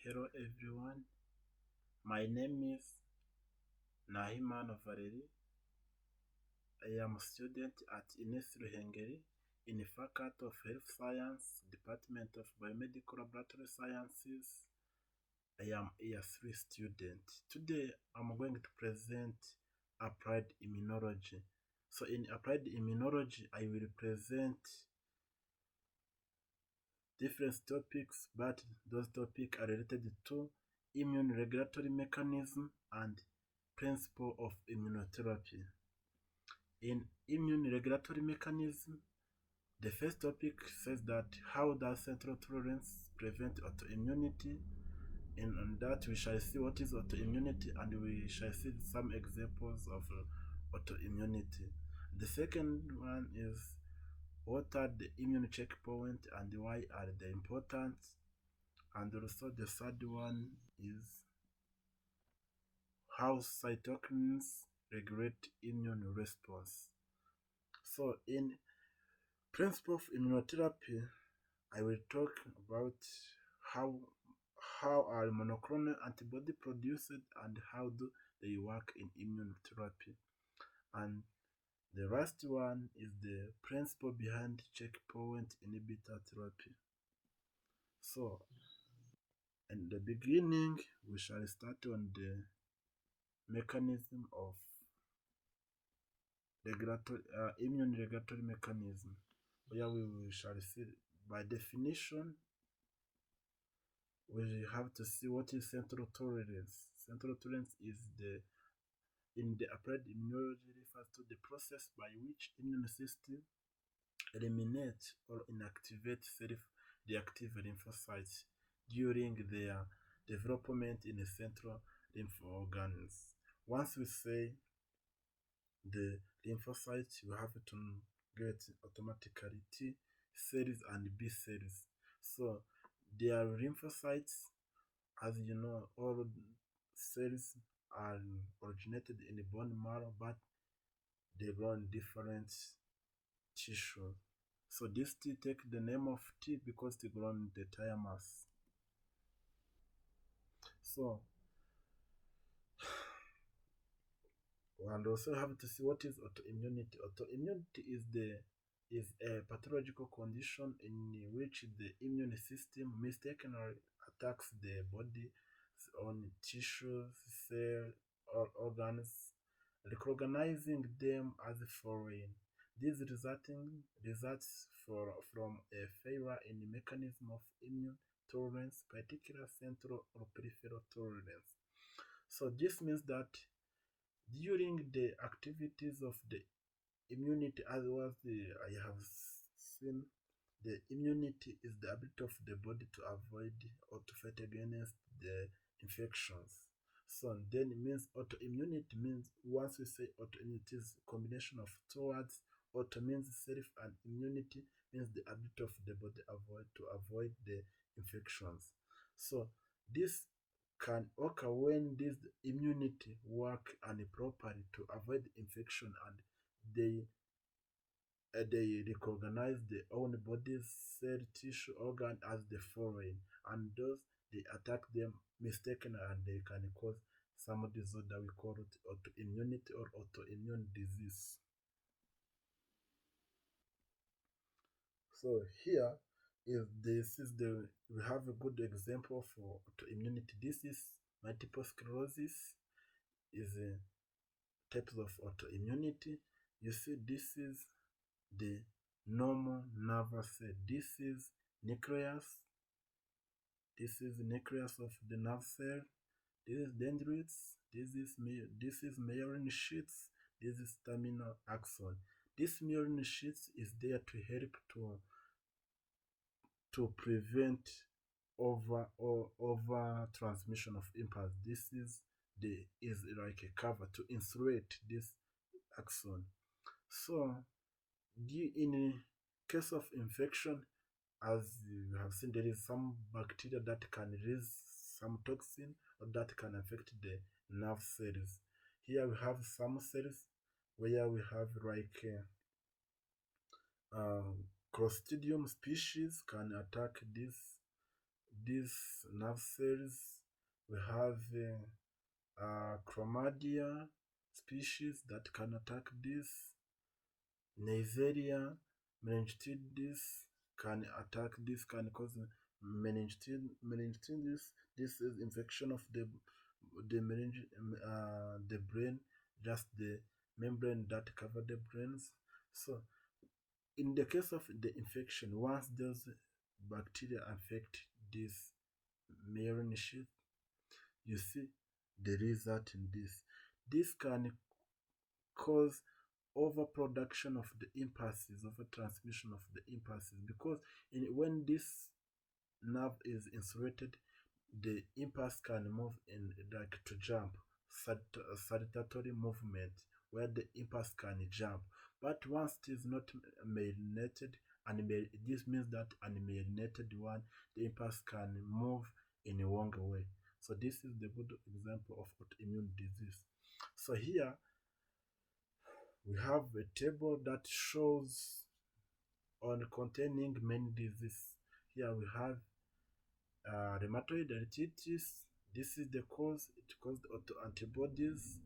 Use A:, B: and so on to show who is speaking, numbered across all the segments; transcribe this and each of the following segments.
A: Hello everyone, my name is Nahimana Valerie. I am a student at Ines Ruhengeri in the Faculty of Health Science, Department of Biomedical Laboratory Sciences. I am a year 3 student. Today I'm going to present applied immunology. So in applied immunology, I will present different topics, but those topics are related to immune regulatory mechanism and principle of immunotherapy. In immune regulatory mechanism, the first topic says that how does central tolerance prevent autoimmunity, and on that we shall see what is autoimmunity and we shall see some examples of autoimmunity. The second one is what are the immune checkpoints and why are they important, and also the third one is how cytokines regulate immune response. So in principle of immunotherapy, I will talk about how how are monoclonal antibody produced and how do they work in immunotherapy. And the last one is the principle behind checkpoint inhibitor therapy. So in the beginning, we shall start on the mechanism of immune regulatory mechanism, where we shall see by definition we have to see what is central tolerance. Central tolerance is the in the applied immunology refers to the process by which immune system eliminate or inactivate self-reactive lymphocytes during their development in the central lymph organs. Once we say the lymphocytes, you have to get automatically T cells and B cells. So their lymphocytes, as you know, all cells are originated in the bone marrow, but they grow in different tissue. So this T take the name of T because they grow in the thymus. So and also have to see what is autoimmunity. Autoimmunity is a pathological condition in which the immune system mistakenly attacks the body's own tissues, cells, or organs, recognizing them as foreign. This results from a failure in the mechanism of immune tolerance, particular central or peripheral tolerance. So this means that during the activities of the immunity, as well as I have seen, the immunity is the ability of the body to avoid or to fight against the infections. So then it means autoimmunity means, once we say autoimmunity is combination of two words. Auto means self and immunity means the ability of the body to avoid the infections. So this can occur when this immunity work improperly to avoid infection, and they recognize their own body's cell, tissue, organ as the foreign, and thus they attack them mistakenly, and they can cause some disorder we call it autoimmunity or autoimmune disease. So here is this is the we have a good example for autoimmunity. This is multiple sclerosis, is a types of autoimmunity. You see, this is the normal nervous cell. This is nucleus. This is the nucleus of the nerve cell. This is dendrites. This is myelin sheaths. This is terminal axon. This myelin sheath is there to help to prevent over transmission of impulse. This is like a cover to insulate this axon. So in case of infection, as you have seen, there is some bacteria that can release some toxin or that can affect the nerve cells. Here we have some cells where we have like Clostridium species can attack this these nerve cells. We have chlamydia species that can attack this. Neisseria meningitis can attack this, can cause meningitis. This is infection of the brain, just the membrane that cover the brains. So in the case of the infection, once those bacteria affect this myelin sheath, you see the result in this. This can cause overproduction of the impulses, over transmission of the impulses, because when this nerve is insulated, the impulse can move in, like to jump, saltatory movement, where the impulse can jump. But once it is not myelinated, this means that unmyelinated one, the impulse can move in a longer way. So this is the good example of autoimmune disease. So here we have a table that shows on containing many diseases. Here we have rheumatoid arthritis. This is the cause. It caused autoantibodies.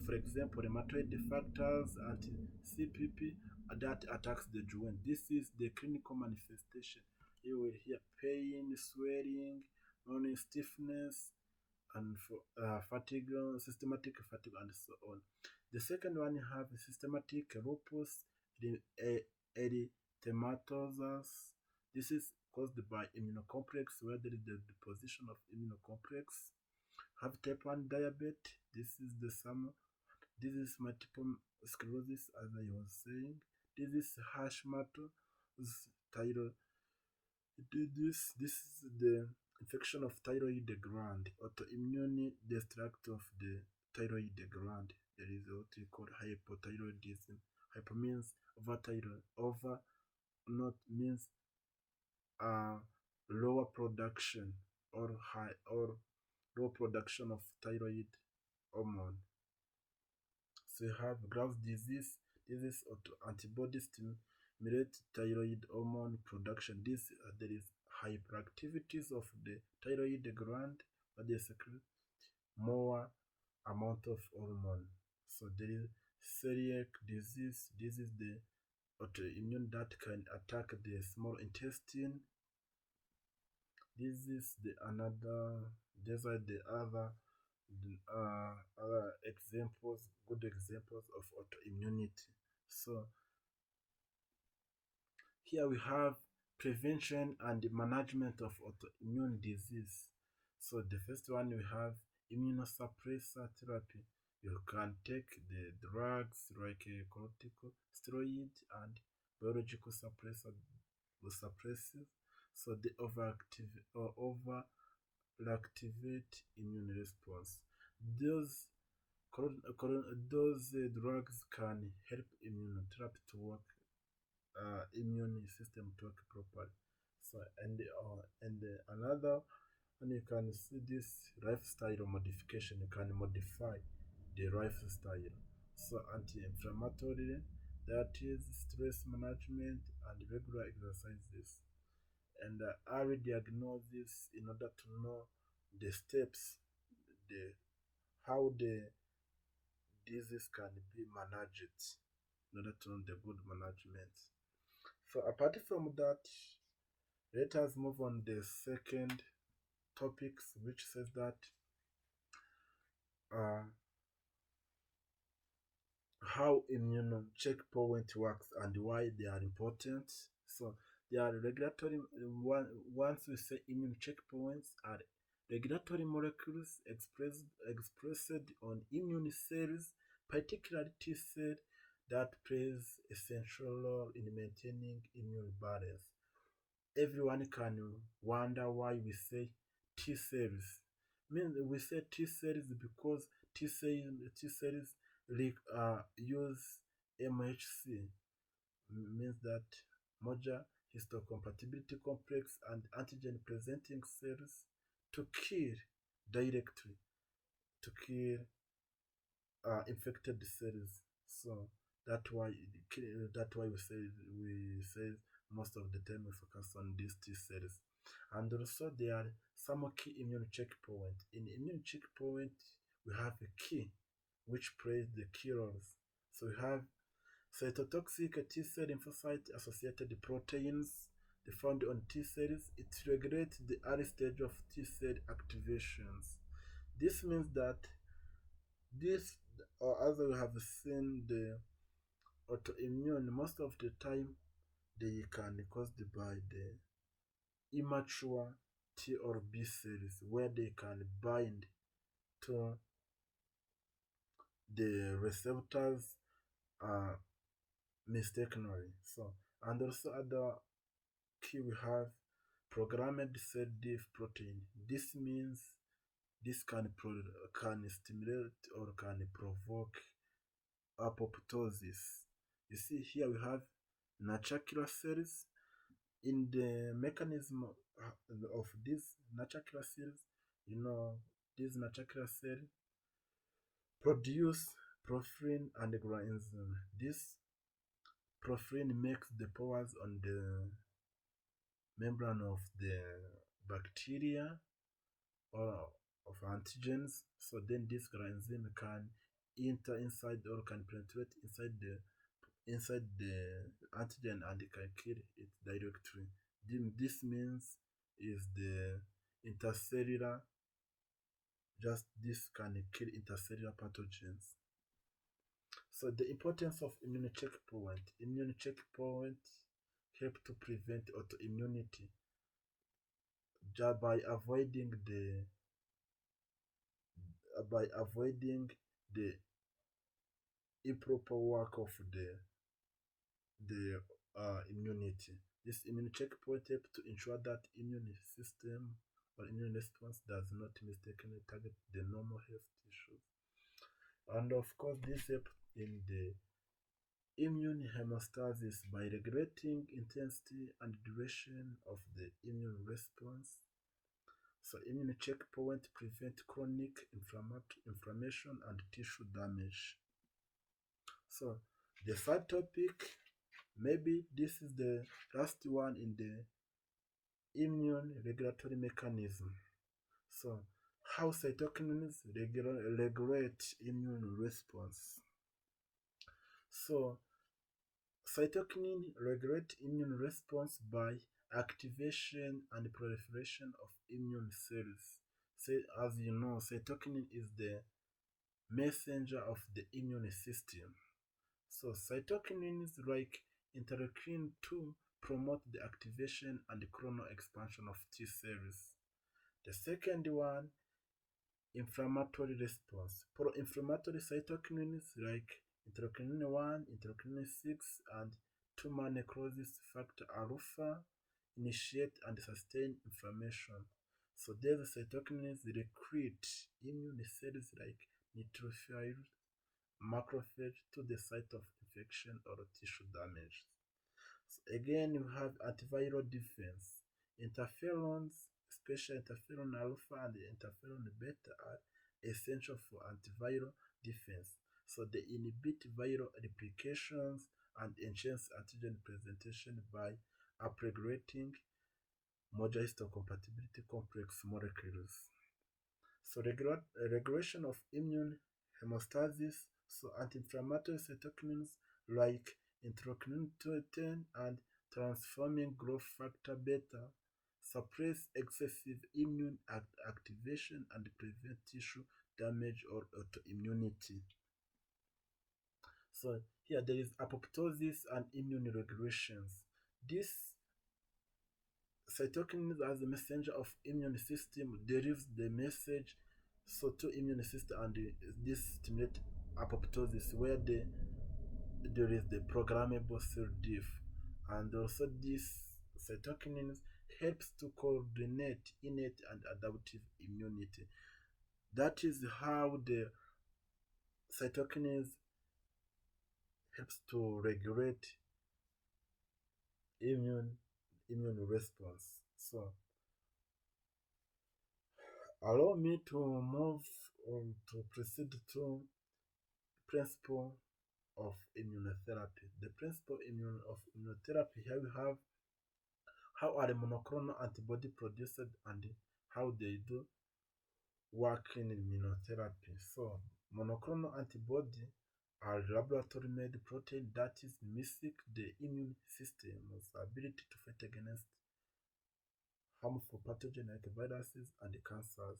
A: For example, rheumatoid factors and CPP that attacks the joint. This is the clinical manifestation. You will hear pain, swelling, morning stiffness, and fatigue, systematic fatigue, and so on. The second one, you have systematic lupus erythematosus. This is caused by immunocomplex, where there is the deposition of immunocomplex. Have type 1 diabetes. This is the sum. This is multiple sclerosis, as I was saying. This is Hashimoto's thyroid. This is the infection of thyroid gland, autoimmune destruct of the thyroid gland. There is what we call hypothyroidism. Hypo means over thyroid. Over not means lower production or high or low production of thyroid hormone. So you have Graves' disease. This is antibody stimulate thyroid hormone production. There is hyperactivities of the thyroid gland, but they secrete more amount of hormone. So there is celiac disease. This is the autoimmune that can attack the small intestine. This is the another. These are the other examples, good examples of autoimmunity. So here we have prevention and management of autoimmune disease. So the first one, we have immunosuppressor therapy. You can take the drugs like corticosteroid and biological suppressive. So they overactivate immune response. Those drugs can help immunotherapy to work, immune system to work properly. So and another, and you can see this lifestyle modification. You can modify the lifestyle. So anti-inflammatory, that is stress management and regular exercises, and early diagnosis in order to know the steps, the how the disease can be managed, in order to know the good management. So apart from that, let us move on the second topics, which says that how immune checkpoint works and why they are important. So they are regulatory. Once we say immune checkpoints are regulatory molecules expressed on immune cells, particularly T cell, that plays essential role in maintaining immune balance. Everyone can wonder why we say T cells. We say T cells because T cells use MHC, means that major histocompatibility complex and antigen presenting cells to kill directly, to kill infected cells. So that's why we say most of the time we focus on these T cells. And also there are some key immune checkpoint. In immune checkpoint, we have a key which plays the key roles. So we have cytotoxic T cell lymphocyte associated proteins they found on T cells. It regulates the early stage of T cell activations. This means that this, or as we have seen, the autoimmune most of the time they can be caused by the immature T or B cells where they can bind to the receptors uh, mistakenly. So, and also other key we have programmed cell death protein. This means this can stimulate or can provoke apoptosis. You see here we have natural cells. In the mechanism of these natural cells, you know, these natural cells produce porphyrin and granzyme. This porphyrin makes the pores on the membrane of the bacteria or of antigens. So then this granzyme can enter inside or can penetrate inside the antigen and it can kill it directly. This means is the intercellular, just this can kill intercellular pathogens. So the importance of immune checkpoint. Immune checkpoint help to prevent autoimmunity by avoiding the improper work of the immunity. This immune checkpoint helps to ensure that immune system or immune response does not mistakenly target the normal health tissues. And of course, this helps in the immune homeostasis by regulating intensity and duration of the immune response. So immune checkpoint prevent chronic inflammation and tissue damage. So the third topic, maybe this is the last one in the immune regulatory mechanism. So how cytokines regulate immune response. So cytokinin regulate immune response by activation and proliferation of immune cells. Say, as you know, cytokinin is the messenger of the immune system. So cytokinins like interleukin 2 promote the activation and the clonal expansion of T cells. The second one, inflammatory response. Pro-inflammatory cytokinins like interleukin 1, interleukin 6, and tumor necrosis factor alpha initiate and sustain inflammation. So these cytokinins recruit immune cells like neutrophils, macrophage to the site of infection or tissue damage. So again, you have antiviral defense. Interferons, especially interferon alpha and interferon beta, are essential for antiviral defense. So they inhibit viral replications and enhance antigen presentation by upregulating modular histocompatibility complex molecules. So regulation of immune homeostasis, so anti-inflammatory cytokinins like interleukin 10 and transforming growth factor beta suppress excessive immune activation and prevent tissue damage or autoimmunity. So here there is apoptosis and immune regulations. This cytokinin as a messenger of immune system delivers the message so to immune system and this stimulate apoptosis where there is the programmable cell death, and also this cytokinin helps to coordinate innate and adaptive immunity. That is how the cytokinin helps to regulate immune response. So allow me to move on to proceed to principle of immunotherapy. The principle of immunotherapy, here we have How are the monoclonal antibody produced and how they do work in immunotherapy? So, monoclonal antibody are laboratory made protein that is mimic the immune system's ability to fight against harmful pathogens like viruses and cancers.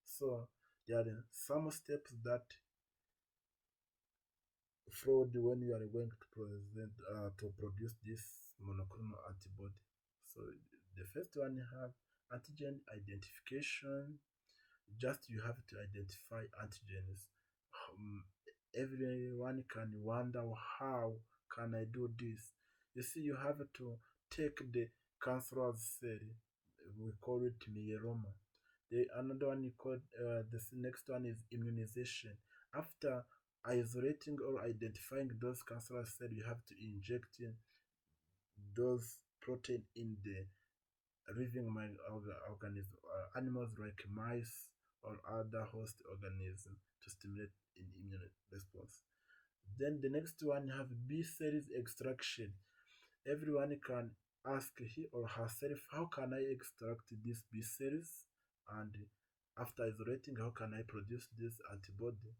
A: So, there are some steps that fraud when you are going to produce this monoclonal antibody. So the first one you have antigen identification. Just you have to identify antigens. Um, Everyone can wonder how can I do this. You see, you have to take the cancerous cell. We call it myeloma. The another one you call this next one is immunization. After isolating or identifying those cancerous cells, you have to inject in those protein in the living organism, animals like mice or other host organisms to stimulate an immune response. Then the next one you have B cells extraction. Everyone can ask he or herself, how can I extract these B cells? And after isolating, how can I produce this antibody?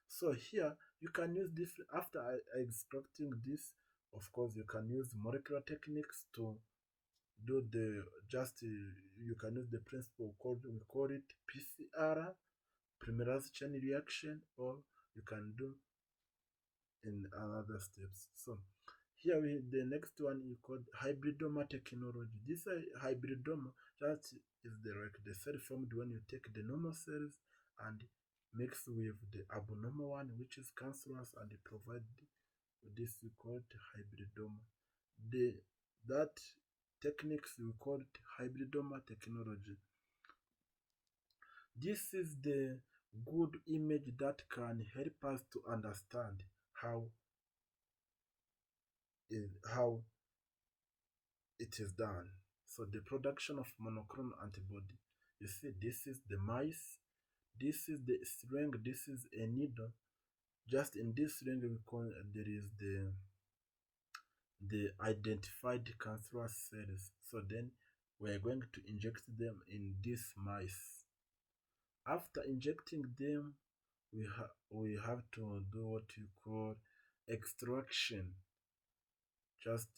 A: So here you can use different, after extracting this, of course, you can use molecular techniques to do the just you can use the principle called we call it PCR, polymerase chain reaction, or you can do in other steps. So here we the next one is called hybridoma technology. This hybridoma that is the like the cell formed when you take the normal cells and mix with the abnormal one which is cancerous and provide this we call it hybridoma. The that techniques we call it hybridoma technology. This is the good image that can help us to understand how it is done. So the production of monoclonal antibody. You see, this is the mice, this is the string, this is a needle. Just in this string, there is the identified cancerous cells. So then we are going to inject them in these mice. After injecting them, we have to do what you call extraction. Just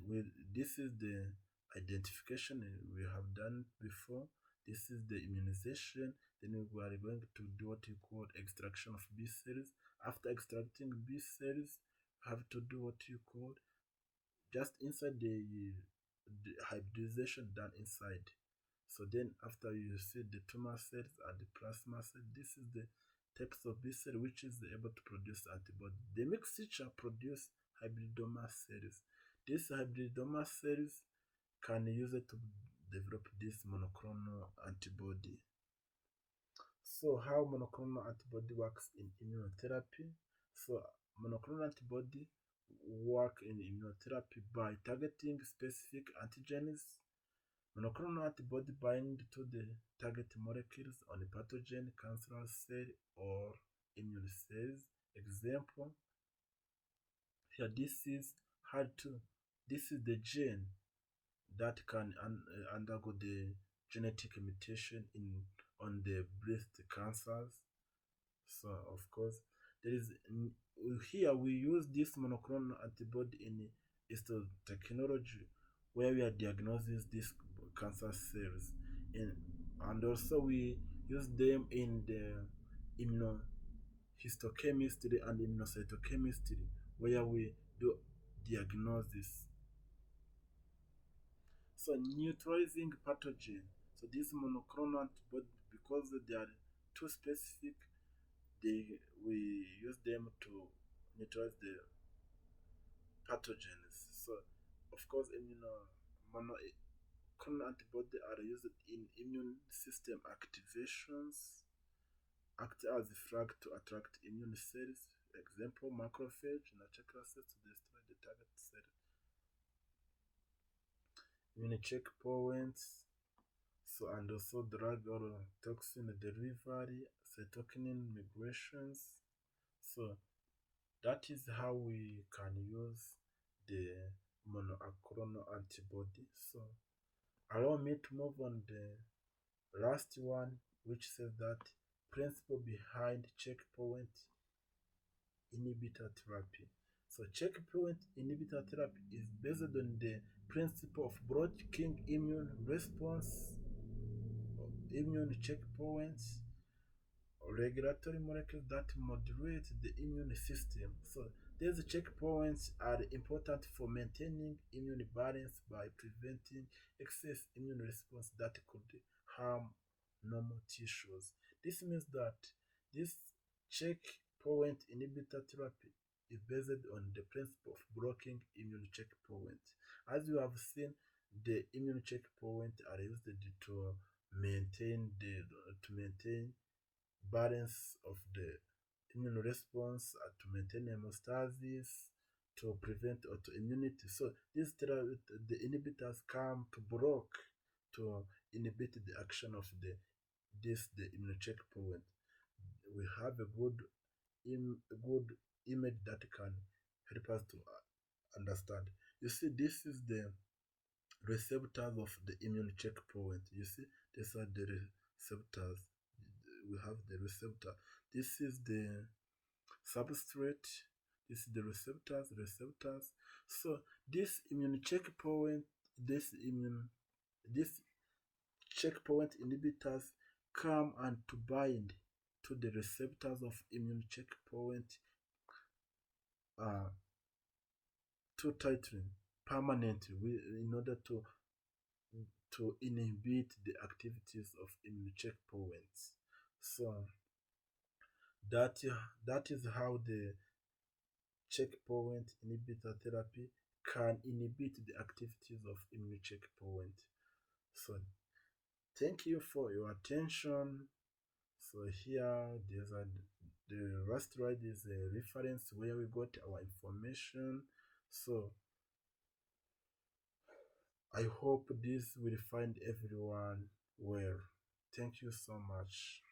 A: with this is the identification we have done before. This is the immunization. Then we are going to do what you call extraction of B cells. After extracting B cells, have to do what you call just inside the hybridization done inside. So then after you see the tumor cells and the plasma cell, this is the types of B cell which is able to produce antibody. The mixture produce hybridoma cells. These hybridoma cells can use it to develop this monoclonal antibody. So how monoclonal antibody works in immunotherapy? So monoclonal antibody work in immunotherapy by targeting specific antigens. Monoclonal antibody bind to the target molecules on a pathogen, cancerous cell, or immune cells. Example, here this is hard to. This is the gene that can undergo the genetic mutation in on the breast cancers. So of course, there is here we use this monoclonal antibody in histotechnology where we are diagnosing these cancer cells, in, and also we use them in the immunohistochemistry and immunocytochemistry where we do diagnosis. So neutralizing pathogen. So this monoclonal antibody, because they are too specific, we use them to neutralize the pathogens. So of course, monoclonal antibody are used in immune system activations, act as a flag to attract immune cells. Example, macrophage, natural cells to destroy the target cell. Immune checkpoints, so and also drug or toxin delivery, cytokinin migrations. So that is how we can use the monoclonal antibody. So allow me to move on the last one, which says that principle behind checkpoint inhibitor therapy. So checkpoint inhibitor therapy is based on the principle of blocking immune response, immune checkpoints, regulatory molecules that moderate the immune system. So these checkpoints are important for maintaining immune balance by preventing excess immune response that could harm normal tissues. This means that this checkpoint inhibitor therapy is based on the principle of blocking immune checkpoints. As you have seen, the immune checkpoints are used to maintain balance of the immune response, to maintain hemostasis, to prevent autoimmunity. So the inhibitors come to block, to inhibit the action of the immune checkpoint. We have a good image that can help us to understand. You see, this is the receptors of the immune checkpoint. You see, these are the receptors. We have the receptor. This is the substrate. This is the receptors. So this immune checkpoint, this checkpoint inhibitors come and to bind to the receptors of immune checkpoint, uh, to tighten permanently in order to inhibit the activities of immune checkpoints. So that that is how the checkpoint inhibitor therapy can inhibit the activities of immune checkpoint. So thank you for your attention. So here the last slide is a reference where we got our information. So I hope this will find everyone well. Thank you so much.